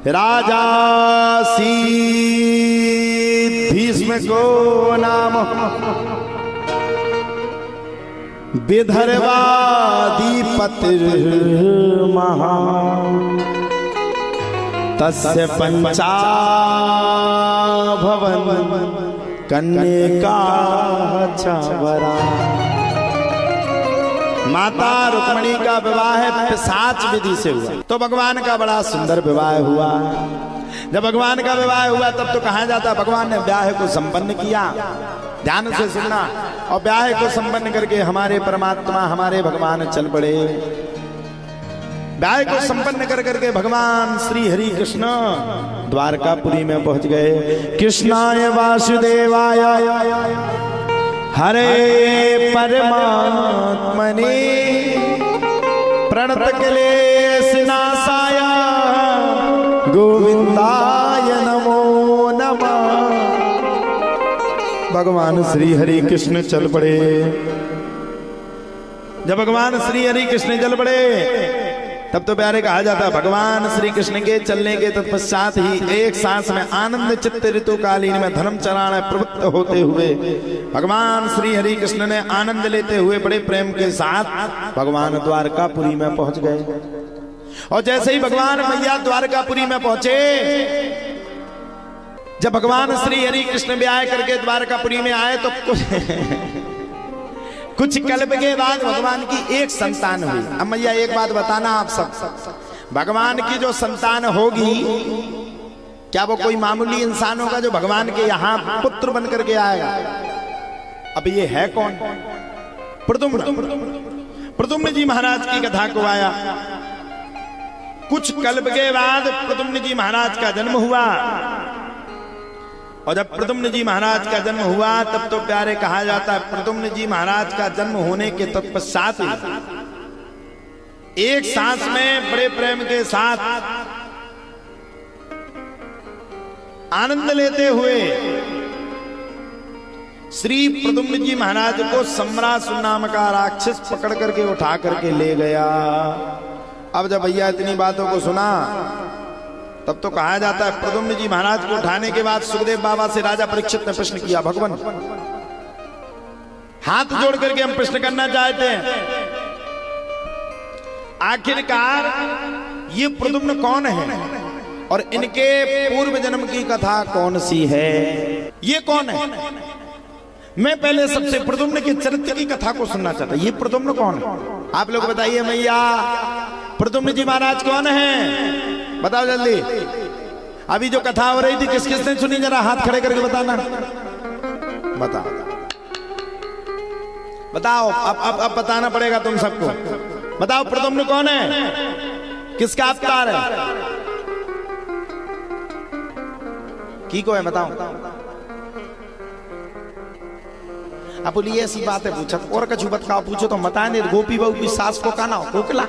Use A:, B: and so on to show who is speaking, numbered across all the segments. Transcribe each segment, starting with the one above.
A: राजा भीष्म को नाम विदर्भाधिपतिर्महा तस्य पंचाभवन कन्यका वरा। माता रुक्मिणी का विवाह पिशाच विधि से हुआ, तो भगवान का बड़ा सुंदर विवाह हुआ। जब भगवान का विवाह हुआ तब तो कहा जाता भगवान ने ब्याह को संपन्न किया। ध्यान से सुनना। और ब्याह को संपन्न करके हमारे परमात्मा हमारे भगवान चल पड़े। ब्याह को संपन्न कर करके भगवान श्री हरि कृष्ण द्वारकापुरी में पहुंच गए। कृष्णाय वासुदेवाय हरे परमात्मने प्रणतक्लेशनाशाय गोविंदाय नमो नमः। भगवान श्री हरि कृष्ण चल पड़े। जब भगवान श्री हरि कृष्ण चल पड़े तब तो प्यारे कहा जाता भगवान श्री कृष्ण के चलने के तत्पश्चात ही एक सांस में आनंद चित्त ऋतुकालीन में धर्म चरण प्रवृत्त होते हुए भगवान श्री हरि कृष्ण ने आनंद लेते हुए बड़े प्रेम के साथ भगवान द्वारकापुरी में पहुंच गए। और जैसे ही भगवान मैया द्वारकापुरी में पहुंचे, जब भगवान श्री हरि कृष्ण ब्याह करके द्वारकापुरी में आए तो कुछ कल्प के बाद भगवान की एक संतान हुई। अब मैया एक बात बताना आप सब, भगवान की जो संतान होगी क्या वो कोई मामूली इंसान होगा जो भगवान के यहाँ पुत्र बन करके आएगा? अब ये है कौन? प्रद्युम्न जी महाराज की कथा को आया। कुछ कल्प के बाद प्रद्युम्न जी महाराज का जन्म हुआ। और जब प्रद्युम्न जी महाराज का जन्म हुआ तब तो प्यारे कहा जाता है प्रद्युम्न जी महाराज का जन्म होने के तत्पश्चात एक सांस में बड़े प्रेम के साथ आनंद लेते हुए श्री प्रद्युम्न जी महाराज को सम्रासुर नाम का राक्षस पकड़ करके उठा करके ले गया। अब जब भैया इतनी बातों को सुना तब तो कहा जाता है प्रद्युम्न जी महाराज को उठाने के बाद सुखदेव बाबा से राजा परीक्षित ने प्रश्न किया, भगवान हाथ जोड़ करके हम प्रश्न करना चाहते हैं, आखिरकार ये प्रद्युम्न कौन है और इनके पूर्व जन्म की कथा कौन सी है? ये कौन है? मैं पहले सबसे प्रद्युम्न के चरित्र की कथा को सुनना चाहता। ये प्रद्युम्न कौन है? आप लोग बताइए मैया, प्रद्युम्न जी महाराज कौन है? बताओ जल्दी। अभी जो कथा हो रही थी किस किसने सुनी? जरा हाथ खड़े करके बताना। बताओ बताओ। अब बताना पड़ेगा तुम सबको। बताओ प्रद्युम्न कौन है? किसका अवतार है? की को है? बताओ। अब बोलिए ऐसी बात है पूछा और कछु बताओ। पूछो तो मता नहीं। गोपी बहू की सास को कहना हो कोकिला।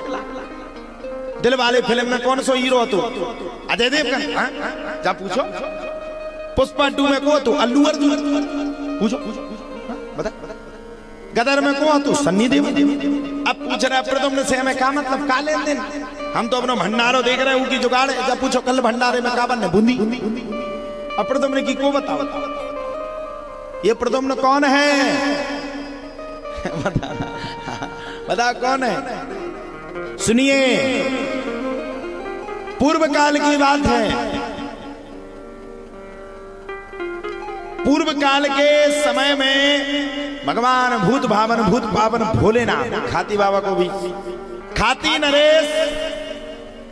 A: दिल वाले फिल्म में कौन सो हीरो तू? अजय देव का? जा पूछो। पुष्पा 2 में को तू? अल्लू अर्जुन? पूछो बता। गदर में को तू? सन्नी देव? अब पूछ रहा प्रद्युम्न से हमें क्या मतलब, का लेन देन? हम तो अपना भंडारो देख रहे हैं, उनकी जुगाड़ है। जब पूछो कल भंडारे में का बनने? बूंदी। अब प्रद्युम्न की को बताओ। ये प्रद्युम्न कौन है? बता कौन है? सुनिए, पूर्व काल की बात है। पूर्व काल के समय में भगवान भूत भावन भोलेनाथ, खाती बाबा को भी खाती नरेश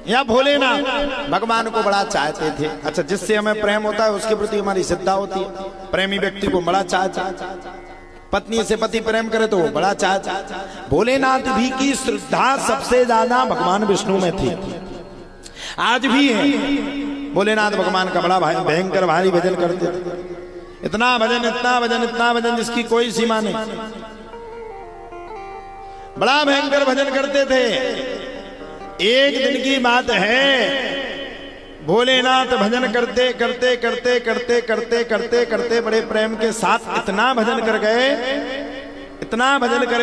A: या भोलेनाथ भगवान को बड़ा चाहते थे। अच्छा, जिससे हमें प्रेम होता है उसके प्रति हमारी श्रद्धा होती है। प्रेमी व्यक्ति को बड़ा चाहता, पत्नी से पति प्रेम करे तो वो बड़ा चाहता। भोलेनाथ भी की श्रद्धा सबसे ज्यादा भगवान विष्णु में थी, आज भी है। भोलेनाथ भगवान का बड़ा भयंकर भारी भजन करते थे। इतना भजन जिसकी कोई सीमा नहीं। बड़ा भयंकर भजन करते थे। एक दिन की बात है, भोलेनाथ भजन करते करते बड़े प्रेम के साथ इतना भजन कर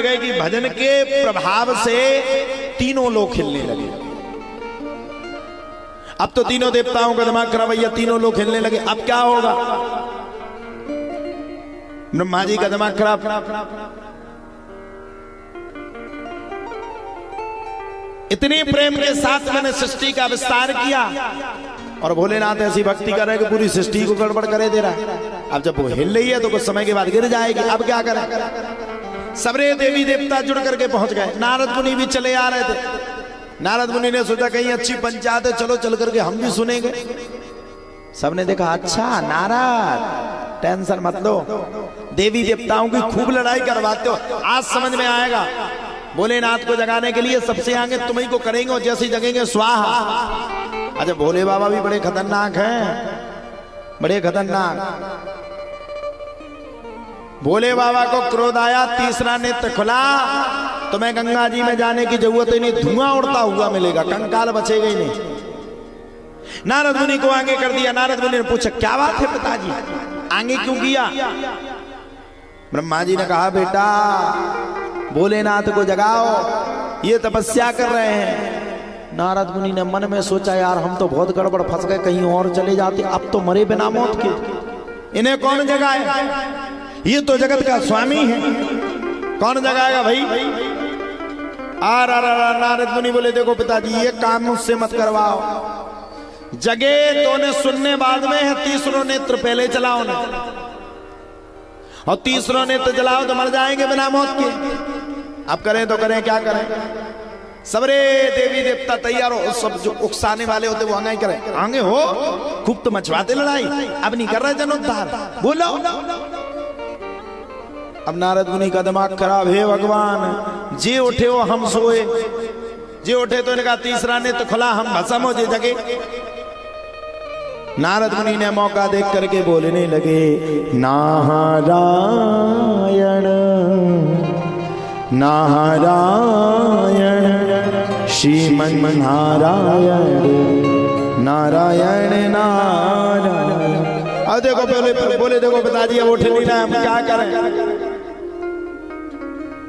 A: गए कि भजन के प्रभाव से तीनों लोग खिलने लगे। अब तो तीनों देवताओं का दिमाग खराब भैया, तीनों लोग खेलने लगे, अब क्या होगा? ब्रह्मा जी का दिमाग खराब। इतने प्रेम के साथ मैंने सृष्टि का विस्तार किया और भोलेनाथ ऐसी भक्ति कर रहे कि पूरी सृष्टि को गड़बड़ करे दे रहा है। अब जब वो हिल रही है तो कुछ समय के बाद गिर जाएगी, अब क्या करें? सबरे देवी देवता जुड़ करके पहुंच गए। नारद मुनि भी चले आ रहे थे। नारद मुनि ने सोचा कहीं अच्छी पंचायत है, चलो चल करके हम भी सुनेंगे। सबने देखा अच्छा नारद टेंशन मत लो, देवी देवताओं की खूब लड़ाई करवाते हो, आज समझ में आएगा। भोलेनाथ को जगाने के लिए सबसे आगे तुम्ही को करेंगे और जैसे जगेंगे स्वाहा। अच्छा भोले बाबा भी बड़े खतरनाक हैं, बड़े खतरनाक। भोले बाबा को क्रोध आया, तीसरा नेत्र खुला, तुम्हें गंगा जी में जाने की जरूरत ही नहीं, धुआं उड़ता हुआ मिलेगा, कंकाल बचेगा ही नहीं। नारद मुनि को आगे कर दिया। नारद मुनि ने पूछा क्या बात है पिताजी, आगे क्यों किया? ब्रह्मा जी ने कहा बेटा भोलेनाथ को जगाओ, ये तपस्या कर रहे हैं। नारद मुनि ने मन में सोचा यार हम तो बहुत गड़बड़ फंस गए, कहीं और चले जाते, अब तो मरे बिना मौत के, इन्हें कौन जगाए? ये तो जगत का स्वामी है, कौन जगाएगा भाई? नारद मुनि बोले देखो पिताजी ये काम मुझसे मत करवाओ, जगे तो ने सुनने बाद में है, तीसरों नेत्र पहले चलाओ ना, और तीसरों नेत्र जलाओ तो मर जाएंगे बिना मौत के। अब करें तो करें, क्या करें? सबरे देवी देवता तैयार हो, सब जो उकसाने वाले होते वो आगे करें, आगे हो खूब तो मचवाते लड़ाई, अब नहीं कर रहे जनोद्धार, बोलो। अब नारद मुनि का दिमाग खराब, हे भगवान जे उठे हो हम सोए, जे उठे तो इनका तीसरा नेत्र खुला, हम भस्म हो जे जगे। नारद मुनि ने मौका देख करके बोलने लगे नारायण नारायण श्रीमन नारायण नारायण नारायण। अब देखो पहले बोले देखो पिताजी अब उठ नहीं रहा, हम क्या करें?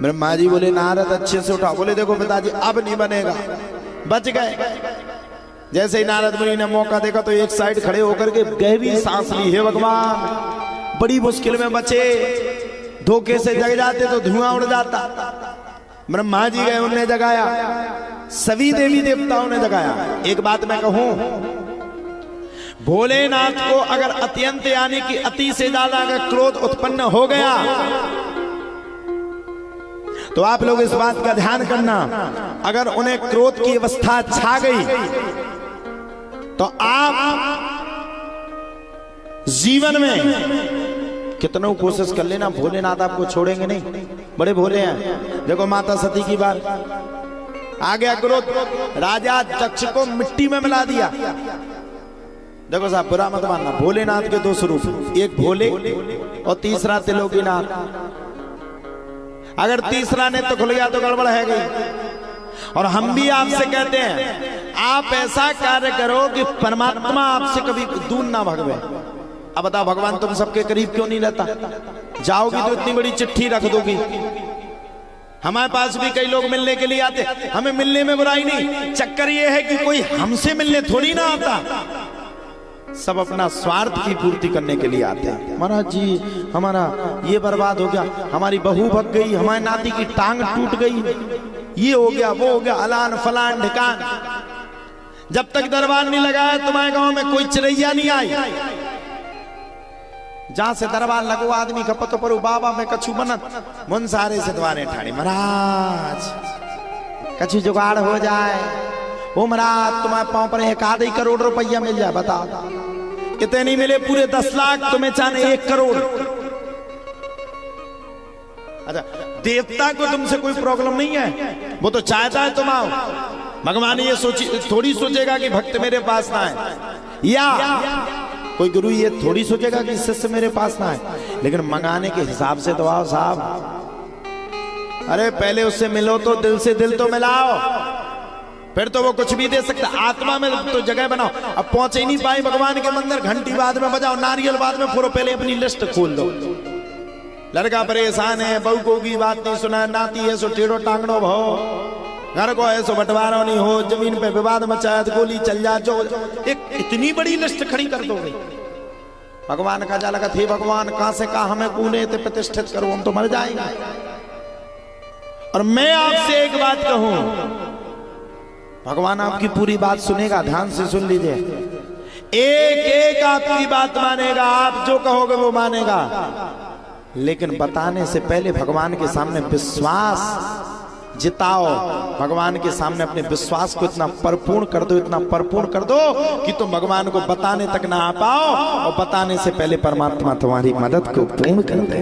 A: ब्रह्मा जी बोले नारद अच्छे से उठा। बोले देखो पिताजी अब नहीं बनेगा, बच गए। जैसे ही नारद मुनि ने मौका देखा तो एक साइड खड़े होकर के गहरी सांस ली, हे भगवान बड़ी मुश्किल में बचे, धोखे से जग जाते तो धुआं उड़ जाता। ब्रह्मा जी गए, उन्हें जगाया, सभी देवी देवताओं ने जगाया। एक बात मैं कहूं, भोलेनाथ को अगर अत्यंत यानी कि अति से ज्यादा अगर क्रोध उत्पन्न हो गया तो आप लोग इस बात का ध्यान करना, अगर उन्हें क्रोध की अवस्था छा गई तो आप जीवन में कितनों कोशिश कर लेना भोलेनाथ आपको छोड़ेंगे नहीं, बड़े भोले हैं। देखो माता सती की बात, आ गया क्रोध, राजा दक्ष को मिट्टी में मिला दिया। देखो साहब बुरा मत मानना, भोलेनाथ के दो स्वरूप, एक भोले और तीसरा त्रिलोकीनाथ। अगर तीसरा ने तो खुल गया तो गड़बड़ है गई। और हम भी आपसे कहते हैं आप ऐसा कार्य करो कि परमात्मा आपसे कभी दूर ना भगवे। अब बताओ भगवान तुम सबके करीब क्यों नहीं रहता? जाओगी तो इतनी बड़ी चिट्ठी रख दोगी। हमारे पास भी कई लोग मिलने के लिए आते, हमें मिलने में बुराई नहीं, चक्कर ये है कि कोई हमसे मिलने थोड़ी ना आता, सब अपना स्वार्थ की पूर्ति करने के लिए आते हैं। महाराज जी हमारा ये बर्बाद हो गया, हमारी बहू भग गई, हमारे नाती की टांग टूट गई, ये हो गया वो हो गया, अलान फलान ढिकान। जब तक दरबार नहीं लगाया तुम्हारे गांव में कोई चिरैया नहीं आई। जहां से दरबार लगो आदमी का पतो परो बाबा में कछु बनत मुन सारे से द्वारे ठाड़ी, महाराज कछु जुगाड़ हो जाए, वो महाराज तुम्हारे पांव पर 1 करोड़ रुपया मिल जाए, बताओ कितने नहीं मिले? पूरे 10 लाख, तुम्हें चाहे 1 करोड़। अच्छा देवता को तुमसे कोई प्रॉब्लम नहीं है, वो तो चाहता है तुम आओ। भगवान ये थोड़ी सोचेगा कि भक्त मेरे पास ना आए, या कोई गुरु ये थोड़ी सोचेगा कि शिष्य मेरे पास ना आए, लेकिन मंगाने के हिसाब से तो आओ साहब। अरे पहले उससे मिलो तो दिल से दिल तो मिलाओ, फिर तो वो कुछ भी दे सकता। आत्मा में तो जगह बनाओ। अब पहुंच ही नहीं पाई भगवान के मंदिर, घंटी बाद में बजाओ, नारियल बाद में फोड़ो, पहले अपनी लिस्ट खोल दो। लड़का परेशान है, बहू को की बात नहीं सुना, नाती है सो टेढ़ो टांगड़ो भाव, घर को ऐसो बंटवारा नहीं हो, जमीन पे विवाद मचाया तो गोली चल जा, जो एक इतनी बड़ी लिस्ट खड़ी कर दोगे। भगवान का जा लगा थे, भगवान कहां से कहा हमें कूने ते प्रतिष्ठित करो, हम तो मर जाएंगे। और मैं आपसे एक बात कहूं, भगवान आपकी पूरी बात सुनेगा, ध्यान से सुन लीजिए, एक एक आपकी बात मानेगा, आप जो कहोगे वो मानेगा, लेकिन बताने से पहले भगवान के सामने विश्वास जिताओ। भगवान के सामने अपने विश्वास को इतना परिपूर्ण कर दो, इतना परिपूर्ण कर दो कि तुम भगवान को बताने तक ना आ पाओ, और बताने से पहले परमात्मा तुम्हारी मदद को पूर्ण कर दे।